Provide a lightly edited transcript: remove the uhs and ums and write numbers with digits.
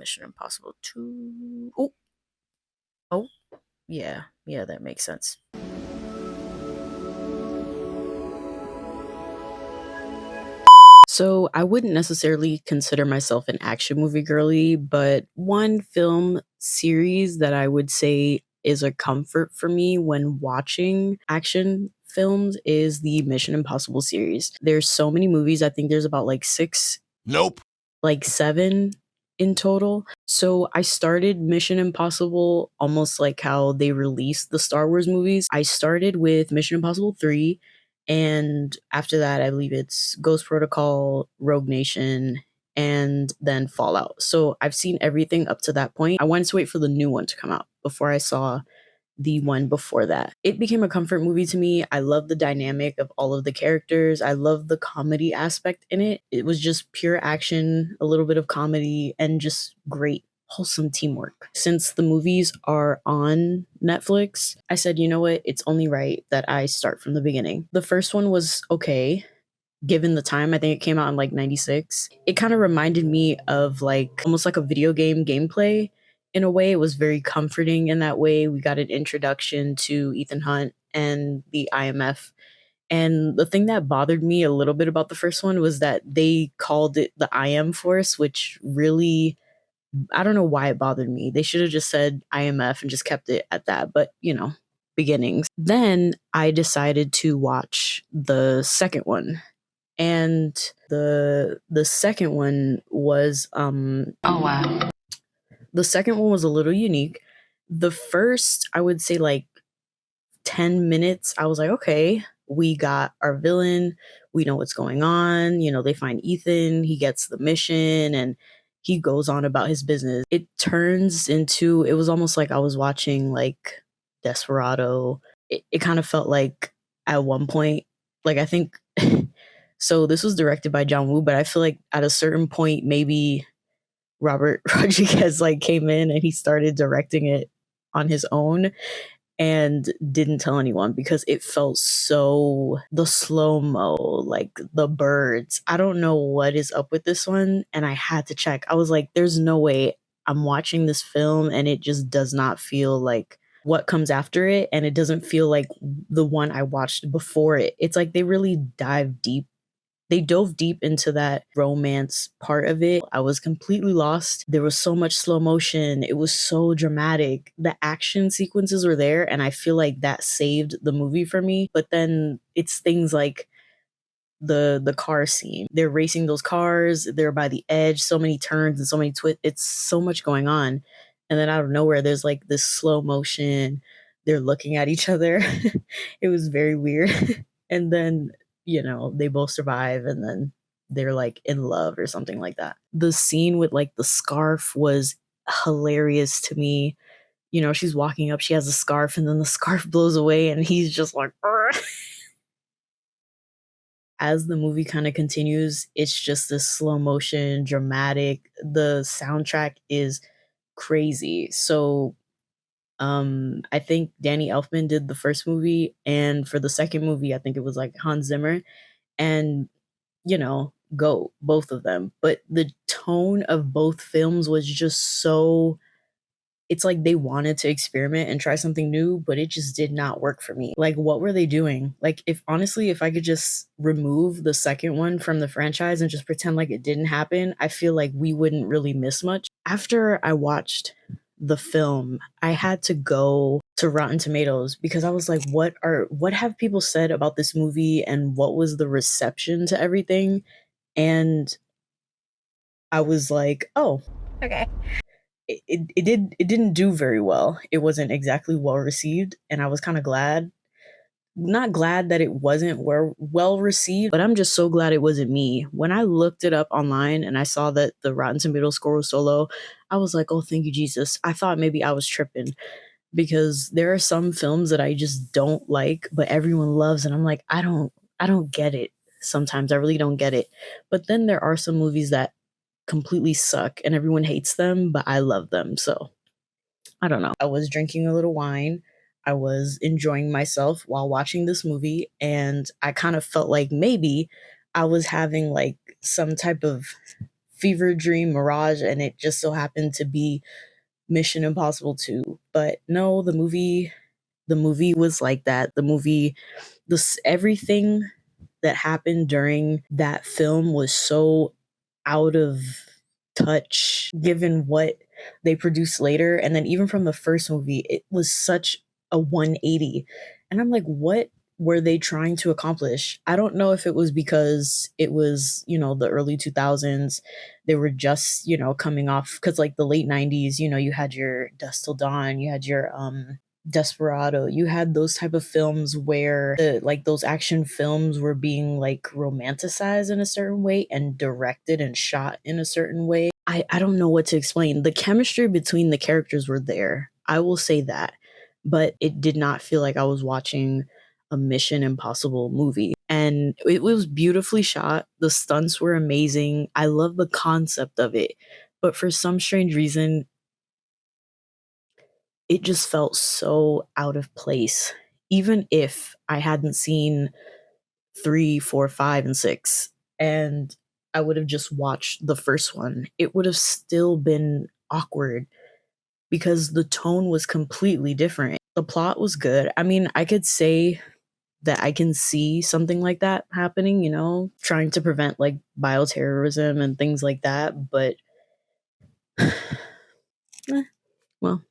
Mission Impossible 2. Oh, oh, yeah, that makes sense. So I wouldn't necessarily consider myself an action movie girly, but one film series that I would say is a comfort for me when watching action films is the Mission Impossible series. There's so many movies. I think there's about like six, Nope. like seven in total. So I started Mission Impossible almost like how they released the Star Wars movies. I started with Mission Impossible 3, and after that I believe it's Ghost Protocol, Rogue Nation, and then Fallout. So I've seen everything up to that point. I wanted to wait for the new one to come out before I saw the one before that. It became a comfort movie to me. I love the dynamic of all of the characters. I love the comedy aspect in it. It was just pure action, a little bit of comedy, and just great, wholesome teamwork. Since the movies are on Netflix, I said, you know what? It's only right that I start from the beginning. The first one was okay. Given the time, I think it came out in like 96. It kind of reminded me of like almost like a video game gameplay in a way. It was very comforting in that way. We got an introduction to Ethan Hunt and the IMF. And the thing that bothered me a little bit about the first one was that they called it the IM Force, which really, I don't know why it bothered me. They should have just said IMF and just kept it at that. But, beginnings. Then I decided to watch the second one, and the second one was Oh, wow. the second one was a little unique. The first, I would say like 10 minutes, I was like, okay, we got our villain, we know what's going on. They find Ethan, he gets the mission, and he goes on about his business. It turns into, it was almost like I was watching like Desperado. It kind of felt like at one point, like I think so this was directed by John Woo, but I feel like at a certain point, maybe Robert Rodriguez like came in and he started directing it on his own and didn't tell anyone because it felt so the slow-mo, like the birds. I don't know what is up with this one, and I had to check. I was like, there's no way I'm watching this film and it just does not feel like what comes after it, and it doesn't feel like the one I watched before it. It's like they dove deep into that romance part of it. I was completely lost. There was so much slow motion. It was so dramatic. The action sequences were there, and I feel like that saved the movie for me. But then it's things like the car scene. They're racing those cars. They're by the edge. So many turns and so many twists. It's so much going on. And then out of nowhere, there's like this slow motion. They're looking at each other. It was very weird. And then they both survive, and then they're like in love or something like that. The scene with like the scarf was hilarious to me. She's walking up, she has a scarf, and then the scarf blows away, and he's just like, "Argh." As the movie kind of continues, it's just this slow motion, dramatic. The soundtrack is crazy. So I think Danny Elfman did the first movie, and for the second movie, I think it was like Hans Zimmer, and go both of them. But the tone of both films was just so, it's like they wanted to experiment and try something new, but it just did not work for me. Like, what were they doing? Like, if I could just remove the second one from the franchise and just pretend like it didn't happen, I feel like we wouldn't really miss much. After I watched the film, I had to go to Rotten Tomatoes because I was like, what have people said about this movie and what was the reception to everything? And I was like, oh, okay. It didn't do very well. It wasn't exactly well received, and I was kind of glad. Not glad that it wasn't well received, but I'm just so glad it wasn't me. When I looked it up online and I saw that the Rotten Tomatoes score was so low, I was like, oh, thank you, Jesus. I thought maybe I was tripping because there are some films that I just don't like, but everyone loves, and I'm like, I don't get it. Sometimes I really don't get it. But then there are some movies that completely suck and everyone hates them, but I love them. So I don't know. I was drinking a little wine. I was enjoying myself while watching this movie, and I kind of felt like maybe I was having like some type of fever dream mirage, and it just so happened to be Mission Impossible 2. But no, the movie was like that. The movie, this everything that happened during that film was so out of touch given what they produced later. And then even from the first movie, it was such a 180. And I'm like, what were they trying to accomplish? I don't know if it was because it was, the early 2000s. They were just, coming off, because like the late 90s, you had your Dust Till Dawn, you had your Desperado. You had those type of films where those action films were being like romanticized in a certain way and directed and shot in a certain way. I don't know what to explain. The chemistry between the characters were there. I will say that. But it did not feel like I was watching a Mission Impossible movie. And it was beautifully shot. The stunts were amazing. I love the concept of it. But for some strange reason, it just felt so out of place. Even if I hadn't seen 3, 4, 5, and 6, and I would have just watched the first one, it would have still been awkward because the tone was completely different. The plot was good. I mean, I could say that I can see something like that happening, trying to prevent like bioterrorism and things like that, but eh, well,